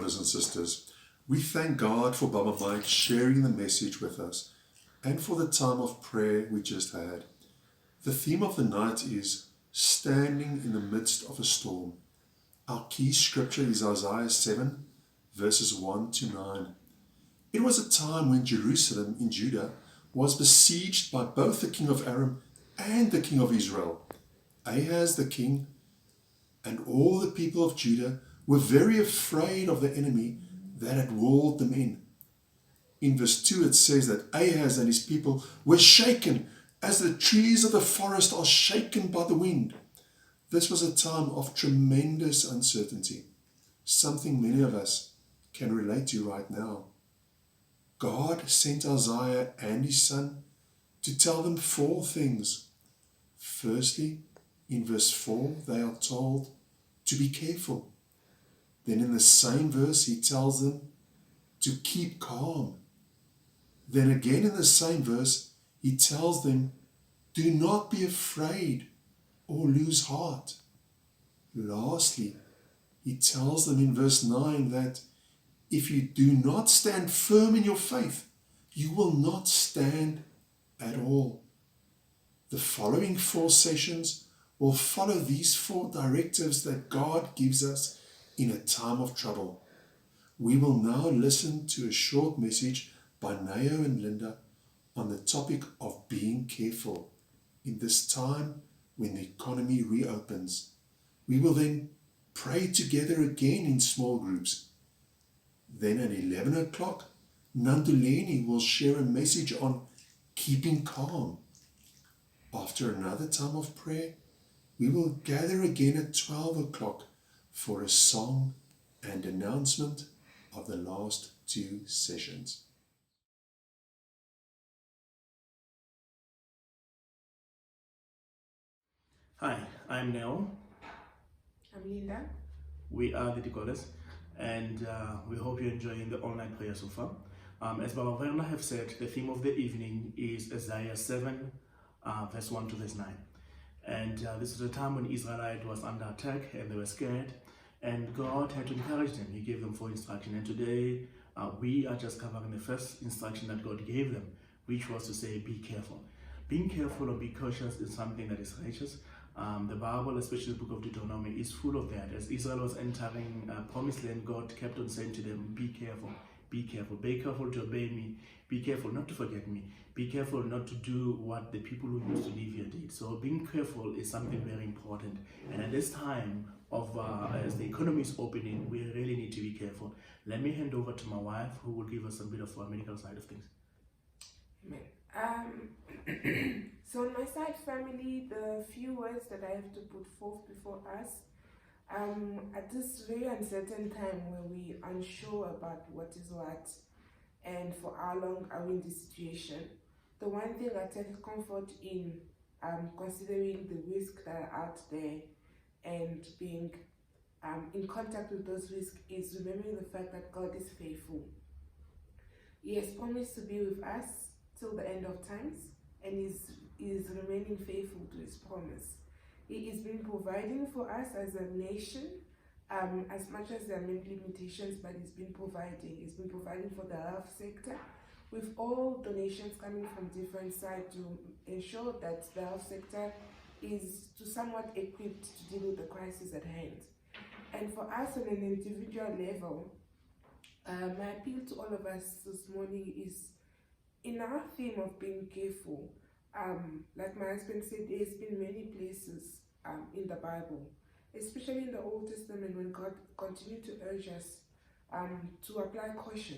brothers and sisters. We thank God for Baba Mike sharing the message with us and for the time of prayer we just had. The theme of the night is standing in the midst of a storm. Our key scripture is Isaiah 7, verses 1 to 9. It was a time when Jerusalem in Judah was besieged by both the king of Aram and the king of Israel. Ahaz the king and all the people of Judah were very afraid of the enemy that had walled them in. In verse 2 it says that Ahaz and his people were shaken as the trees of the forest are shaken by the wind. This was a time of tremendous uncertainty, something many of us can relate to right now. God sent Isaiah and his son to tell them 4 things. Firstly, in verse 4, they are told to be careful. Then in the same verse, he tells them to keep calm. Then again in the same verse, he tells them, do not be afraid or lose heart. Lastly, he tells them in verse 9 that if you do not stand firm in your faith, you will not stand at all. The following 4 sessions will follow these 4 directives that God gives us in a time of trouble. We will now listen to a short message by Nao and Linda on the topic of being careful in this time when the economy reopens. We will then pray together again in small groups. Then at 11 o'clock, Nanduleni will share a message on keeping calm. After another time of prayer, we will gather again at 12 o'clock for a song and announcement of the last 2 sessions. Hi, I'm Neo. I'm Linda. We are the Decoders, and we hope you're enjoying the online prayer so far. As Baba Verna have said, the theme of the evening is Isaiah 7, verse 1 to verse 9. And this was a time when Israelite was under attack and they were scared, and God had to encourage them. He gave them 4 instructions, and today we are just covering the first instruction that God gave them, which was to say, be careful. Being careful or be cautious is something that is righteous. The Bible, especially the book of Deuteronomy, is full of that. As Israel was entering promised land, God kept on saying to them, be careful, be careful to obey me, be careful not to forget me, be careful not to do what the people who used to live here did. So being careful is something very important. And at this time of as the economy is opening, we really need to be careful. Let me hand over to my wife, who will give us a bit of a medical side of things. Amen. So on my side, family, the few words that I have to put forth before us, at this very uncertain time where we are unsure about what is what and for how long are we in this situation, the one thing I take comfort in considering the risks that are out there and being in contact with those risks is remembering the fact that God is faithful. He has promised to be with us till the end of times, and is remaining faithful to his promise. He has been providing for us as a nation, as much as there are many limitations, but he's been providing. He's been providing for the health sector, with all donations coming from different sides to ensure that the health sector is to somewhat equipped to deal with the crisis at hand. And for us on an individual level, my appeal to all of us this morning is, in our theme of being careful, like my husband said, there's been many places in the Bible, especially in the Old Testament, when God continued to urge us to apply caution,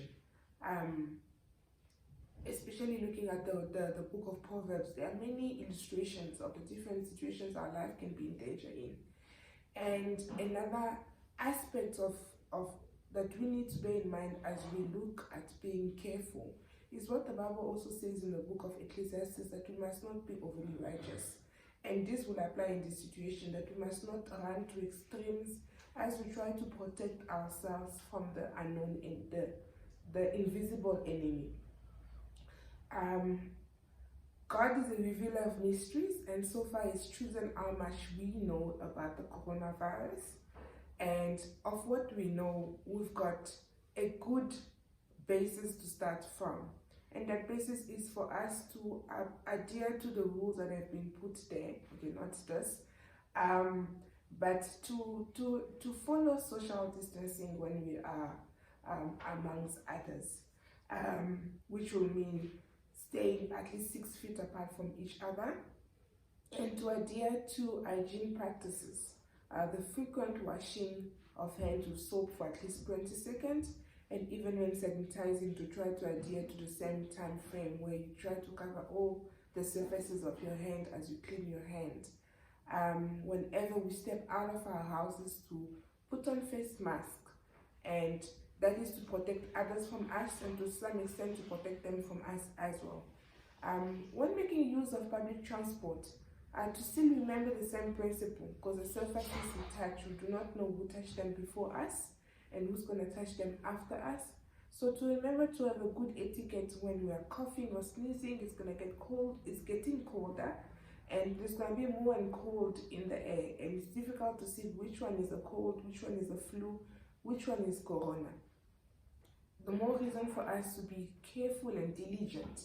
especially looking at the book of Proverbs. There are many illustrations of the different situations our life can be in danger in. And another aspect of that we need to bear in mind as we look at being careful is what the Bible also says in the book of Ecclesiastes, that we must not be overly righteous. And this will apply in this situation, that we must not run to extremes as we try to protect ourselves from the unknown and the invisible enemy. God is a revealer of mysteries, and so far He's chosen how much we know about the coronavirus. And of what we know, we've got a good basis to start from. And that basis is for us to adhere to the rules that have been put there. Okay, not this. But to follow social distancing when we are amongst others, which will mean staying at least 6 feet apart from each other, and to adhere to hygiene practices, the frequent washing of hands with soap for at least 20 seconds, and even when sanitizing, to try to adhere to the same time frame where you try to cover all the surfaces of your hand as you clean your hand. Whenever we step out of our houses, to put on face mask, and that is to protect others from us and to some extent to protect them from us as well. When making use of public transport, to still remember the same principle, because the surfaces we touch, we do not know who touched them before us and who's going to touch them after us. So to remember to have a good etiquette when we are coughing or sneezing. It's going to get cold, it's getting colder, and there's going to be more and cold in the air, and it's difficult to see which one is a cold, which one is a flu, which one is corona. The more reason for us to be careful and diligent.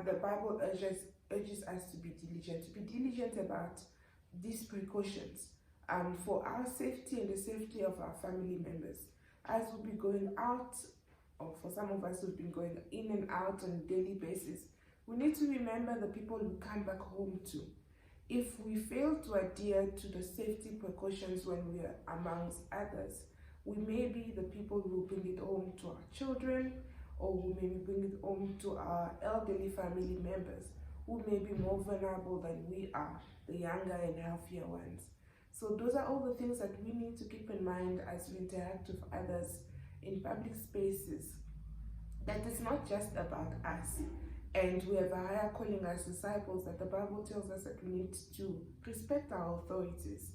The Bible urges us to be diligent about these precautions for our safety and the safety of our family members. As we'll be going out, or for some of us who've been going in and out on a daily basis, we need to remember the people we come back home to. If we fail to adhere to the safety precautions when we are amongst others, we may be the people who bring it home to our children, or we may bring it home to our elderly family members who may be more vulnerable than we are, the younger and healthier ones. So those are all the things that we need to keep in mind as we interact with others in public spaces. That it's not just about us, and we have a higher calling as disciples, that the Bible tells us that we need to respect our authorities.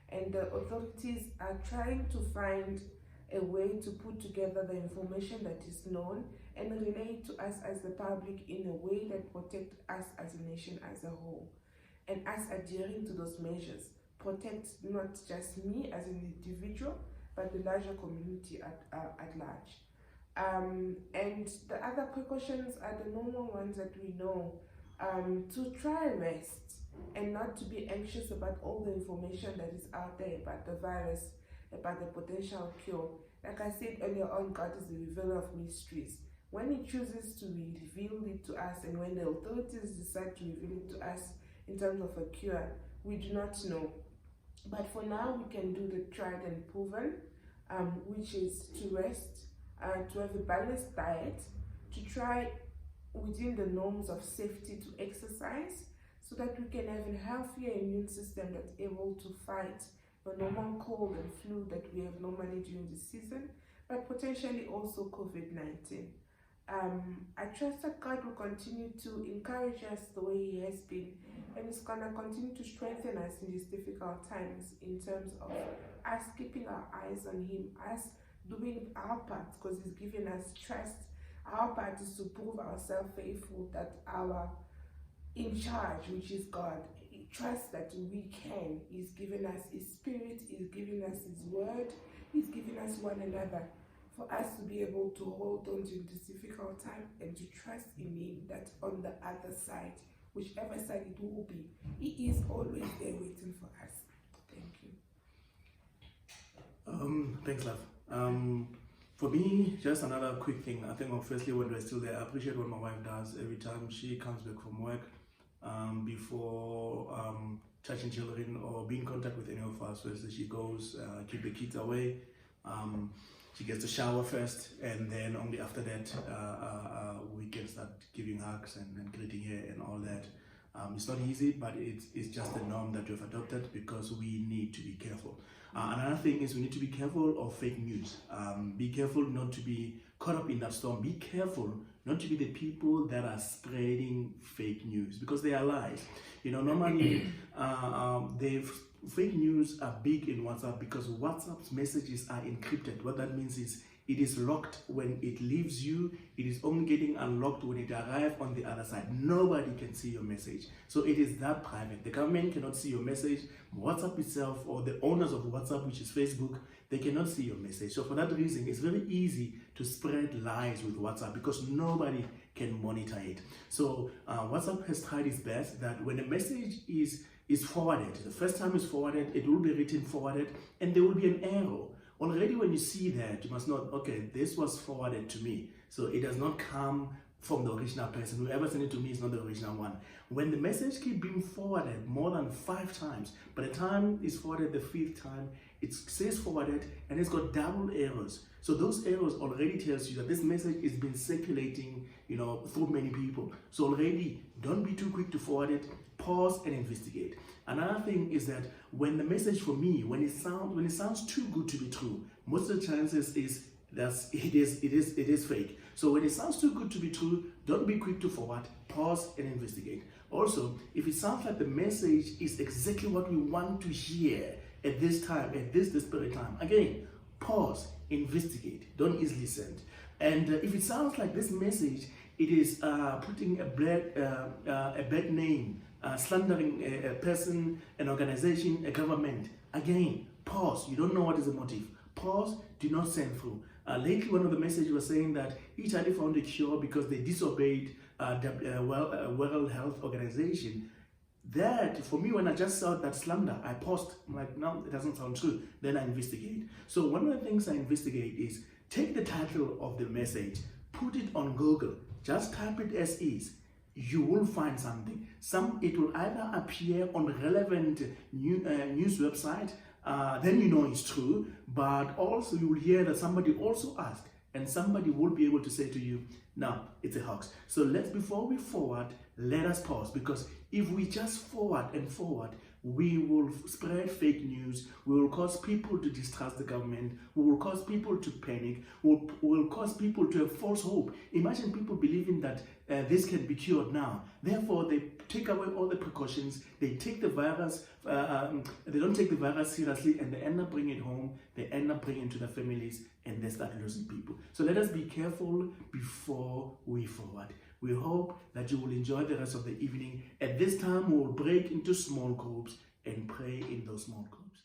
And the authorities are trying to find a way to put together the information that is known and relate to us as the public in a way that protects us as a nation as a whole. And us adhering to those measures protects not just me as an individual, but the larger community at large. And the other precautions are the normal ones that we know. To try rest and not to be anxious about all the information that is out there about the virus, about the potential cure. Like I said earlier on, God is the revealer of mysteries. When He chooses to reveal it to us, and when the authorities decide to reveal it to us in terms of a cure, we do not know. But for now, we can do the tried and proven, which is to rest, to have a balanced diet, to try within the norms of safety to exercise, so that we can have a healthier immune system that's able to fight the normal cold and flu that we have normally during the season, but potentially also COVID-19. I trust that God will continue to encourage us the way He has been, and He's going to continue to strengthen us in these difficult times in terms of us keeping our eyes on Him, us doing our part, because He's given us trust. Our part is to prove ourselves faithful, that our in charge, which is God, He trusts that we can. He's given us His Spirit, He's given us His Word, He's given us one another, for us to be able to hold on to this difficult time and to trust in Him, that on the other side, whichever side it will be, He is always there waiting for us. Thank you. Thanks, love. For me, just another quick thing. I think, firstly, when we're still there, I appreciate what my wife does every time she comes back from work. Before touching children or being in contact with any of us, firstly she goes, keep the kids away. She gets to shower first, and then only after that we can start giving hugs and greeting her and all that. It's not easy, but it's just the norm that we've adopted because we need to be careful. Another thing is we need to be careful of fake news. Be careful not to be caught up in that storm. Be careful not to be the people that are spreading fake news, because they are lies. You know, normally fake news are big in WhatsApp because WhatsApp's messages are encrypted. What that means is It is locked when it leaves you. It is only getting unlocked when it arrives on the other side. Nobody can see your message. So it is that private. The government cannot see your message. WhatsApp itself, or the owners of WhatsApp, which is Facebook, they cannot see your message. So for that reason, it's very easy to spread lies with WhatsApp because nobody can monitor it. So WhatsApp has tried its best that when a message is forwarded, the first time it's forwarded, it will be written forwarded, and there will be an arrow. Already when you see that, you must know, okay, this was forwarded to me. So it does not come from the original person. Whoever sent it to me is not the original one. When the message keeps being forwarded more than 5 times, by the time it's forwarded the 5th time, it says forwarded and it's got double arrows. So those arrows already tells you that this message is been circulating, through many people. So already, don't be too quick to forward it. Pause and investigate. Another thing is that when the message for me, when it sounds too good to be true, most of the chances is that it is fake. So when it sounds too good to be true, don't be quick to forward. Pause and investigate. Also, if it sounds like the message is exactly what we want to hear at this time, at this desperate time, again, pause, investigate. Don't easily send. And if it sounds like this message, it is putting a bad name, slandering a person, an organization, a government. Again, pause. You don't know what is the motive. Pause. Do not send through. Lately, one of the messages was saying that Italy found a cure because they disobeyed World Health Organization. That, for me, when I just saw that slander, I paused. I'm like, no, it doesn't sound true. Then I investigate. So one of the things I investigate is take the title of the message, put it on Google, just type it as is. You will find something. It will either appear on relevant news website, then you know it's true, but also you will hear that somebody also asked, and somebody will be able to say to you, no, it's a hoax. So before we forward, let us pause, because if we just forward and forward, we will spread fake news, we will cause people to distrust the government, we will cause people to panic, we will cause people to have false hope. Imagine people believing that this can be cured now. Therefore, they take away all the precautions, they take the virus, they don't take the virus seriously, and they end up bringing it home, they end up bringing it to their families, and they start losing people. So let us be careful before we forward. We hope that you will enjoy the rest of the evening. At this time, we will break into small groups and pray in those small groups.